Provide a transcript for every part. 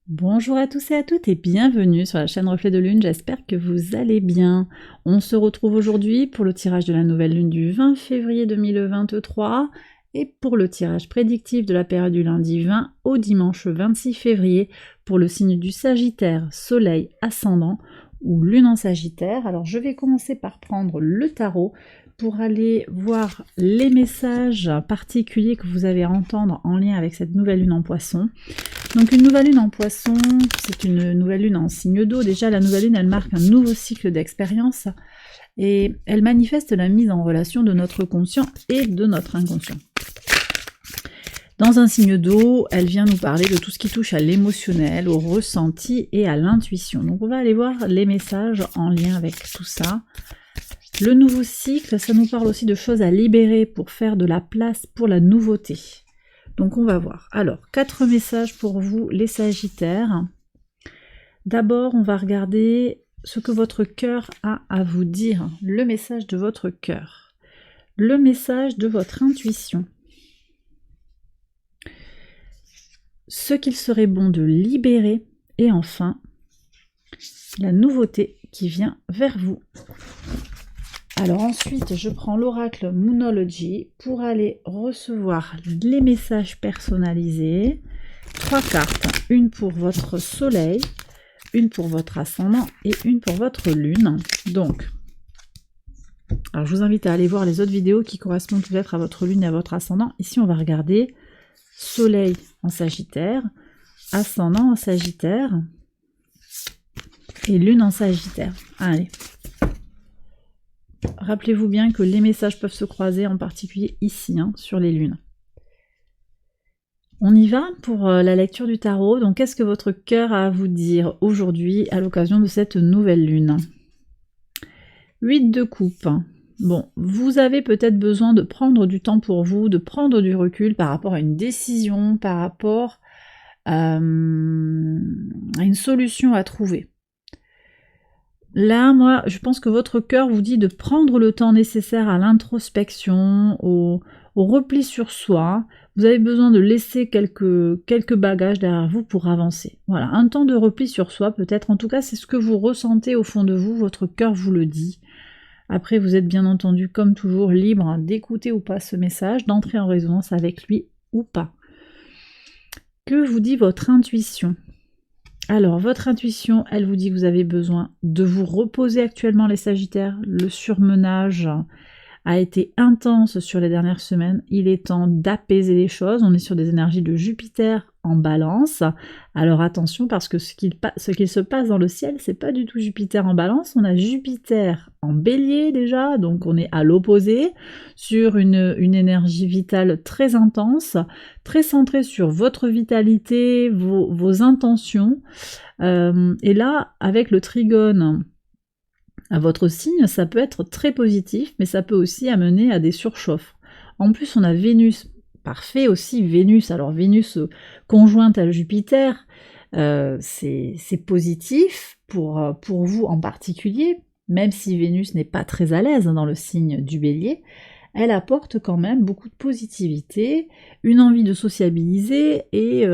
Bonjour à tous et à toutes et bienvenue sur la chaîne Reflet de Lune, j'espère que vous allez bien. On se retrouve aujourd'hui pour le tirage de la nouvelle lune du 20 février 2023 et pour le tirage prédictif de la période du lundi 20 au dimanche 26 février pour le signe du Sagittaire, Soleil ascendant ou Lune en Sagittaire. Alors je vais commencer par prendre le tarot pour aller voir les messages particuliers que vous avez à entendre en lien avec cette nouvelle lune en Poisson. Donc une nouvelle lune en Poisson, c'est une nouvelle lune en signe d'eau. Déjà la nouvelle lune, elle marque un nouveau cycle d'expérience et elle manifeste la mise en relation de notre conscient et de notre inconscient. Dans un signe d'eau, elle vient nous parler de tout ce qui touche à l'émotionnel, au ressenti et à l'intuition. Donc on va aller voir les messages en lien avec tout ça. Le nouveau cycle, ça nous parle aussi de choses à libérer pour faire de la place pour la nouveauté. Donc on va voir. Alors, 4 messages pour vous les Sagittaires. D'abord, on va regarder ce que votre cœur a à vous dire. Le message de votre cœur. Le message de votre intuition. Ce qu'il serait bon de libérer. Et enfin, la nouveauté qui vient vers vous. Alors ensuite, je prends l'oracle Moonology pour aller recevoir les messages personnalisés. 3 cartes, une pour votre soleil, une pour votre ascendant et une pour votre lune. Donc, alors je vous invite à aller voir les autres vidéos qui correspondent peut-être à votre lune et à votre ascendant. Ici, on va regarder soleil en Sagittaire, ascendant en Sagittaire et lune en Sagittaire. Allez. Rappelez-vous bien que les messages peuvent se croiser, en particulier ici, sur les lunes. On y va pour la lecture du tarot. Donc, qu'est-ce que votre cœur a à vous dire aujourd'hui à l'occasion de cette nouvelle lune? 8 de coupe. Bon, vous avez peut-être besoin de prendre du temps pour vous, de prendre du recul par rapport à une décision, par rapport à une solution à trouver. Là, moi, je pense que votre cœur vous dit de prendre le temps nécessaire à l'introspection, au repli sur soi. Vous avez besoin de laisser quelques bagages derrière vous pour avancer. Voilà, un temps de repli sur soi peut-être. En tout cas, c'est ce que vous ressentez au fond de vous. Votre cœur vous le dit. Après, vous êtes bien entendu, comme toujours, libre d'écouter ou pas ce message, d'entrer en résonance avec lui ou pas. Que vous dit votre intuition ? Alors, votre intuition, elle vous dit que vous avez besoin de vous reposer actuellement, les Sagittaires. Le surmenage a été intense sur les dernières semaines. Il est temps d'apaiser les choses. On est sur des énergies de Jupiter en Balance. Alors attention, parce que ce qu'il se passe dans le ciel, c'est pas du tout Jupiter en Balance. On a Jupiter en Bélier déjà, donc on est à l'opposé, sur une énergie vitale très intense, très centrée sur votre vitalité, vos intentions. Et là, avec le trigone à votre signe, ça peut être très positif, mais ça peut aussi amener à des surchauffes. En plus, on a Vénus, parfait aussi, Vénus. Alors Vénus conjointe à Jupiter, c'est positif pour vous en particulier, même si Vénus n'est pas très à l'aise dans le signe du Bélier. Elle apporte quand même beaucoup de positivité, une envie de sociabiliser et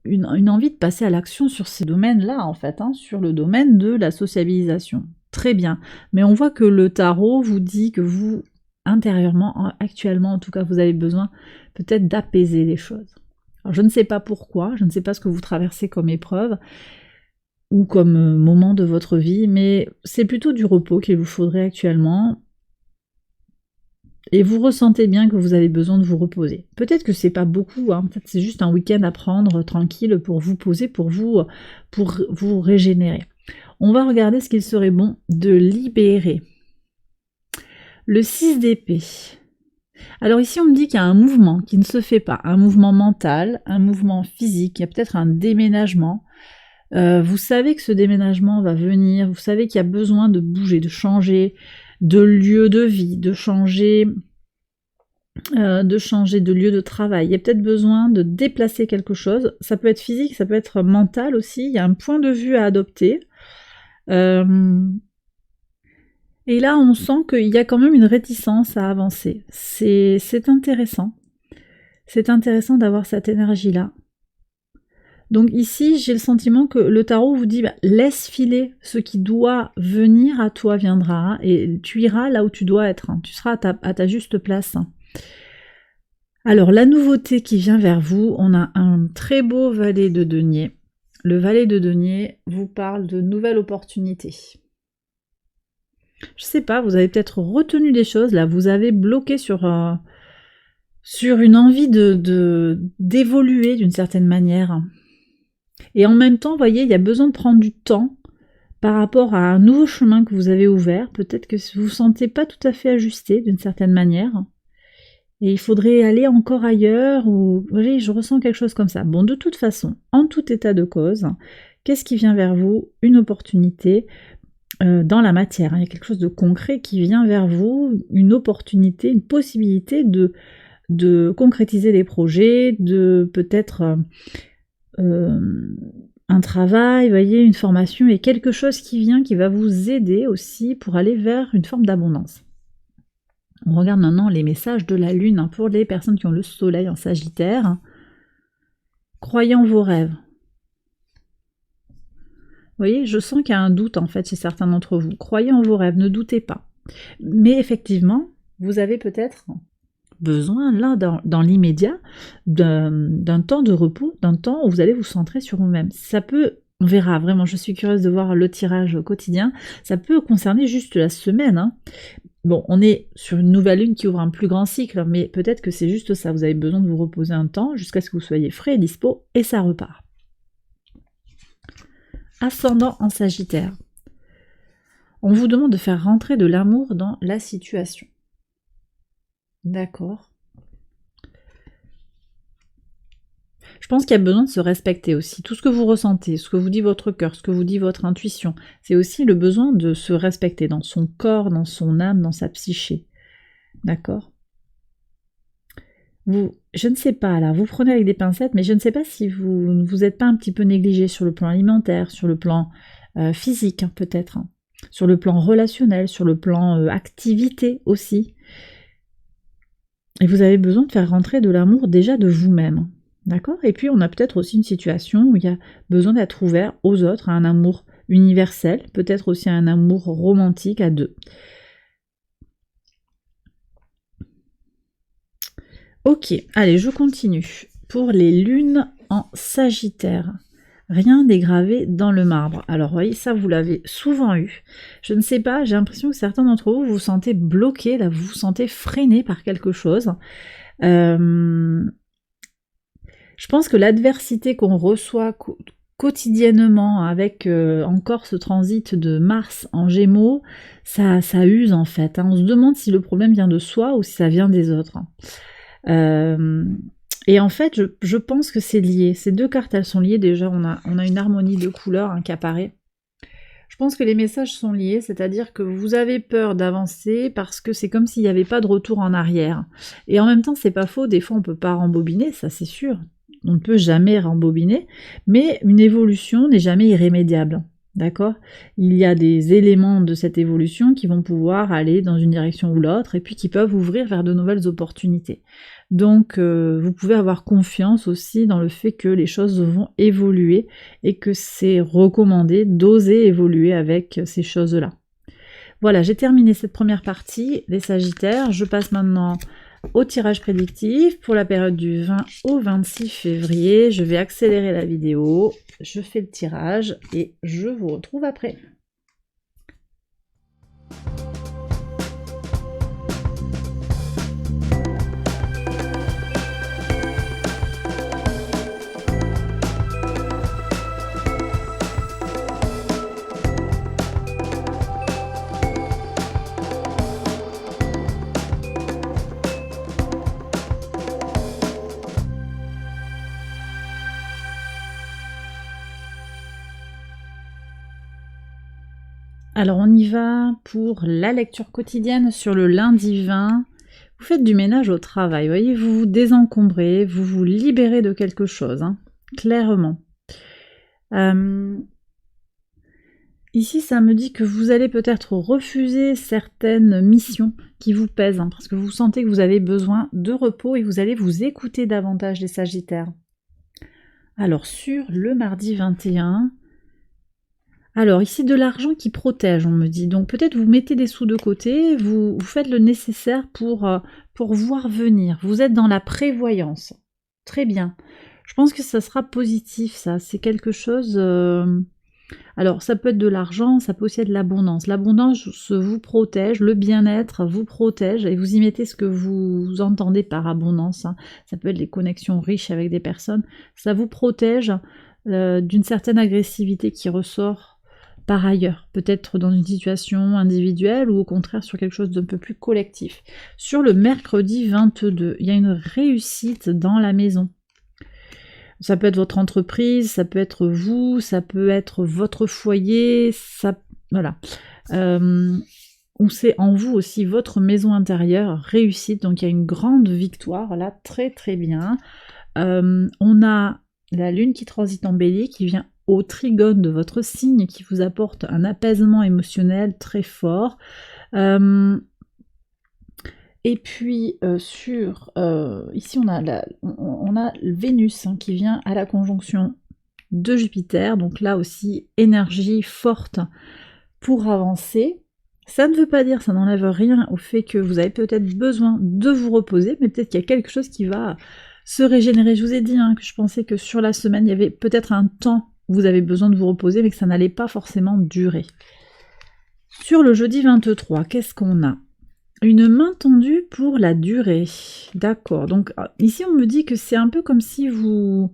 une envie de passer à l'action sur ces domaines-là, en fait, sur le domaine de la sociabilisation. Très bien, mais on voit que le tarot vous dit que vous, intérieurement, actuellement en tout cas, vous avez besoin peut-être d'apaiser les choses. Alors, je ne sais pas pourquoi, je ne sais pas ce que vous traversez comme épreuve ou comme moment de votre vie, mais c'est plutôt du repos qu'il vous faudrait actuellement. Et vous ressentez bien que vous avez besoin de vous reposer. Peut-être que c'est pas beaucoup, peut-être c'est juste un week-end à prendre tranquille pour vous poser, pour vous régénérer. On va regarder ce qu'il serait bon de libérer. Le 6 d'épée. Alors ici on me dit qu'il y a un mouvement qui ne se fait pas, un mouvement mental, un mouvement physique, il y a peut-être un déménagement. Vous savez que ce déménagement va venir, vous savez qu'il y a besoin de bouger, de changer de lieu de vie, de changer de lieu de travail. Il y a peut-être besoin de déplacer quelque chose. Ça peut être physique, ça peut être mental aussi. Il y a un point de vue à adopter. Et là, on sent qu'il y a quand même une réticence à avancer. C'est intéressant. C'est intéressant d'avoir cette énergie-là. Donc ici, j'ai le sentiment que le tarot vous dit, laisse filer, ce qui doit venir à toi viendra, hein, et tu iras là où tu dois être, hein, tu seras à ta juste place. Alors, la nouveauté qui vient vers vous, on a un très beau valet de denier. Le valet de denier vous parle de nouvelles opportunités. Je sais pas, vous avez peut-être retenu des choses, là, vous avez bloqué sur une envie d'évoluer d'une certaine manière. Et en même temps, vous voyez, il y a besoin de prendre du temps par rapport à un nouveau chemin que vous avez ouvert. Peut-être que vous ne vous sentez pas tout à fait ajusté d'une certaine manière. Et il faudrait aller encore ailleurs, ou vous voyez, je ressens quelque chose comme ça. Bon, de toute façon, en tout état de cause, qu'est-ce qui vient vers vous? Une opportunité dans la matière. Il y a quelque chose de concret qui vient vers vous, une opportunité, une possibilité de concrétiser des projets, de peut-être un travail, vous voyez, une formation, et quelque chose qui vient, qui va vous aider aussi pour aller vers une forme d'abondance. On regarde maintenant les messages de la Lune, hein, pour les personnes qui ont le Soleil en Sagittaire. Croyez en vos rêves. Vous voyez, je sens qu'il y a un doute en fait chez certains d'entre vous. Croyez en vos rêves, ne doutez pas. Mais effectivement, vous avez peut-être besoin, là, dans l'immédiat, d'un temps de repos, d'un temps où vous allez vous centrer sur vous-même. Ça peut, on verra, vraiment, je suis curieuse de voir le tirage quotidien, ça peut concerner juste la semaine, hein. Bon, on est sur une nouvelle lune qui ouvre un plus grand cycle, mais peut-être que c'est juste ça, vous avez besoin de vous reposer un temps jusqu'à ce que vous soyez frais et dispo, et ça repart. Ascendant en Sagittaire. On vous demande de faire rentrer de l'amour dans la situation. D'accord. Je pense qu'il y a besoin de se respecter aussi. Tout ce que vous ressentez, ce que vous dit votre cœur, ce que vous dit votre intuition, c'est aussi le besoin de se respecter dans son corps, dans son âme, dans sa psyché. D'accord ? Je ne sais pas, là, vous prenez avec des pincettes, mais je ne sais pas si vous n'êtes pas un petit peu négligé sur le plan alimentaire, sur le plan physique, hein, peut-être, hein, sur le plan relationnel, sur le plan activité aussi. Et vous avez besoin de faire rentrer de l'amour déjà de vous-même. D'accord ? Et puis on a peut-être aussi une situation où il y a besoin d'être ouvert aux autres, à un amour universel, peut-être aussi à un amour romantique à deux. Ok, allez, je continue. Pour les lunes en Sagittaire, rien n'est gravé dans le marbre. Alors, vous voyez, ça, vous l'avez souvent eu. Je ne sais pas, j'ai l'impression que certains d'entre vous vous sentez bloqués, là, vous vous sentez freiné par quelque chose. Je pense que l'adversité qu'on reçoit quotidiennement avec encore ce transit de Mars en Gémeaux, ça use en fait. Hein. On se demande si le problème vient de soi ou si ça vient des autres. Et en fait, je pense que c'est lié. Ces deux cartes, elles sont liées. Déjà, on a une harmonie de couleurs qui apparaît. Je pense que les messages sont liés, c'est-à-dire que vous avez peur d'avancer parce que c'est comme s'il n'y avait pas de retour en arrière. Et en même temps, c'est pas faux, des fois on peut pas rembobiner, ça c'est sûr. On ne peut jamais rembobiner, mais une évolution n'est jamais irrémédiable. D'accord ? Il y a des éléments de cette évolution qui vont pouvoir aller dans une direction ou l'autre et puis qui peuvent ouvrir vers de nouvelles opportunités. Donc vous pouvez avoir confiance aussi dans le fait que les choses vont évoluer et que c'est recommandé d'oser évoluer avec ces choses-là. Voilà, j'ai terminé cette première partie, les Sagittaires. Je passe maintenant au tirage prédictif pour la période du 20 au 26 février. Je vais accélérer la vidéo, je fais le tirage et je vous retrouve après. Alors on y va pour la lecture quotidienne sur le lundi 20. Vous faites du ménage au travail, vous voyez, vous vous désencombrez, vous vous libérez de quelque chose, hein, clairement. Ici, ça me dit que vous allez peut-être refuser certaines missions qui vous pèsent, hein, parce que vous sentez que vous avez besoin de repos et vous allez vous écouter davantage, les Sagittaires. Alors, sur le mardi 21, alors ici de l'argent qui protège, on me dit. Donc peut-être vous mettez des sous de côté, vous faites le nécessaire pour voir venir. Vous êtes dans la prévoyance. Très bien. Je pense que ça sera positif, ça. C'est quelque chose... Alors ça peut être de l'argent, ça peut aussi être de l'abondance. L'abondance vous protège, le bien-être vous protège, et vous y mettez ce que vous entendez par abondance. Hein. Ça peut être les connexions riches avec des personnes. Ça vous protège d'une certaine agressivité qui ressort par ailleurs, peut-être dans une situation individuelle ou au contraire sur quelque chose d'un peu plus collectif. Sur le mercredi 22, il y a une réussite dans la maison. Ça peut être votre entreprise, ça peut être vous, ça peut être votre foyer, ça, voilà. Ou c'est en vous aussi votre maison intérieure réussite, donc il y a une grande victoire, là, très très bien. On a la lune qui transite en bélier, qui vient au trigone de votre signe, qui vous apporte un apaisement émotionnel très fort. Et puis ici on a Vénus hein, qui vient à la conjonction de Jupiter, donc là aussi énergie forte pour avancer. Ça ne veut pas dire, ça n'enlève rien au fait que vous avez peut-être besoin de vous reposer, mais peut-être qu'il y a quelque chose qui va se régénérer. Je vous ai dit hein, que je pensais que sur la semaine, il y avait peut-être un temps où vous avez besoin de vous reposer, mais que ça n'allait pas forcément durer. Sur le jeudi 23, qu'est-ce qu'on a? Une main tendue pour la durée. D'accord. Donc ici, on me dit que c'est un peu comme si vous...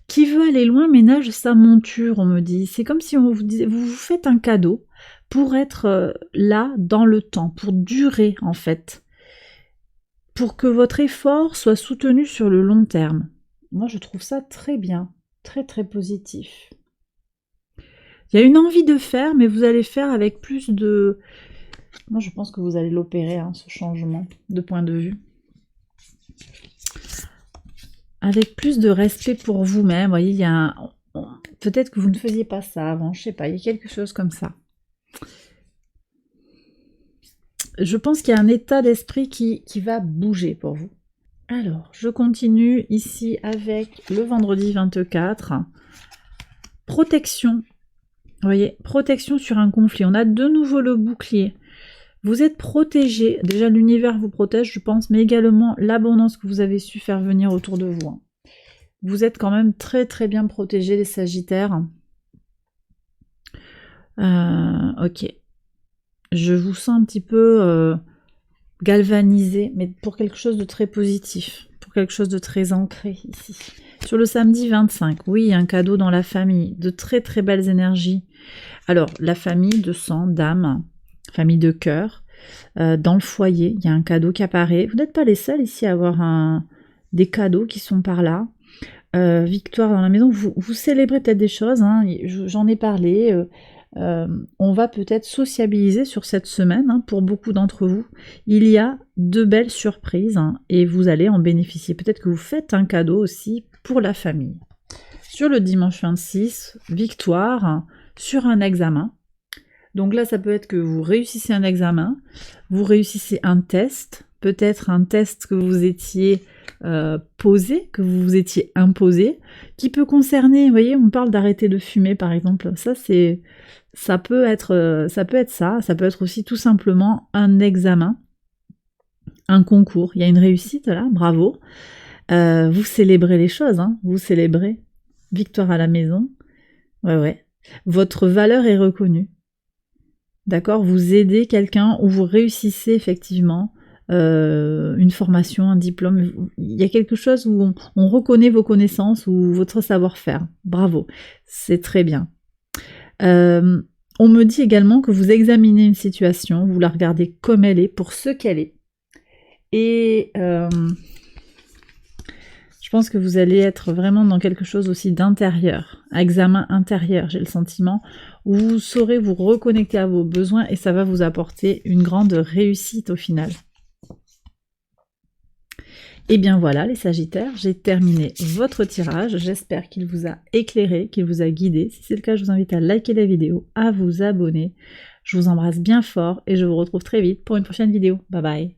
Qui veut aller loin ménage sa monture, on me dit. C'est comme si on vous disait, vous faites un cadeau pour être là dans le temps, pour durer en fait. Pour que votre effort soit soutenu sur le long terme. Moi, je trouve ça très bien. Très très positif. Il y a une envie de faire, mais vous allez faire avec plus de... Moi, je pense que vous allez l'opérer, hein, ce changement de point de vue. Avec plus de respect pour vous-même. Vous voyez, il y a un... Peut-être que vous ne faisiez pas ça avant, je sais pas, il y a quelque chose comme ça. Je pense qu'il y a un état d'esprit qui va bouger pour vous. Alors, je continue ici avec le vendredi 24. Protection. Vous voyez, protection sur un conflit. On a de nouveau le bouclier. Vous êtes protégé. Déjà, l'univers vous protège, je pense, mais également l'abondance que vous avez su faire venir autour de vous. Vous êtes quand même très très bien protégés, les Sagittaires. Ok. Je vous sens un petit peu galvanisé, mais pour quelque chose de très positif. Pour quelque chose de très ancré ici. Sur le samedi 25, oui, un cadeau dans la famille, de très très belles énergies. Alors, la famille de sang, d'âme, famille de cœur, dans le foyer, il y a un cadeau qui apparaît. Vous n'êtes pas les seuls ici à avoir des cadeaux qui sont par là. Victoire dans la maison, vous célébrez peut-être des choses, hein, j'en ai parlé. On va peut-être sociabiliser sur cette semaine, hein, pour beaucoup d'entre vous. Il y a de belles surprises hein, et vous allez en bénéficier. Peut-être que vous faites un cadeau aussi pour la famille. Sur le dimanche 26, victoire hein, sur un examen. Donc là, ça peut être que vous réussissez un examen, vous réussissez un test, peut-être un test que vous étiez posé, que vous vous étiez imposé, qui peut concerner, vous voyez, on parle d'arrêter de fumer par exemple, ça peut être ça, ça peut être aussi tout simplement un examen, un concours, il y a une réussite là, bravo, vous célébrez les choses, hein, vous célébrez, victoire à la maison, ouais, votre valeur est reconnue, d'accord, vous aidez quelqu'un ou vous réussissez effectivement une formation, un diplôme, il y a quelque chose où on reconnaît vos connaissances ou votre savoir-faire. Bravo, c'est très bien. On me dit également que vous examinez une situation, vous la regardez comme elle est, pour ce qu'elle est. Et je pense que vous allez être vraiment dans quelque chose aussi d'intérieur, examen intérieur, j'ai le sentiment, où vous saurez vous reconnecter à vos besoins et ça va vous apporter une grande réussite au final. Et bien voilà les Sagittaires, j'ai terminé votre tirage, j'espère qu'il vous a éclairé, qu'il vous a guidé. Si c'est le cas, je vous invite à liker la vidéo, à vous abonner. Je vous embrasse bien fort et je vous retrouve très vite pour une prochaine vidéo. Bye bye.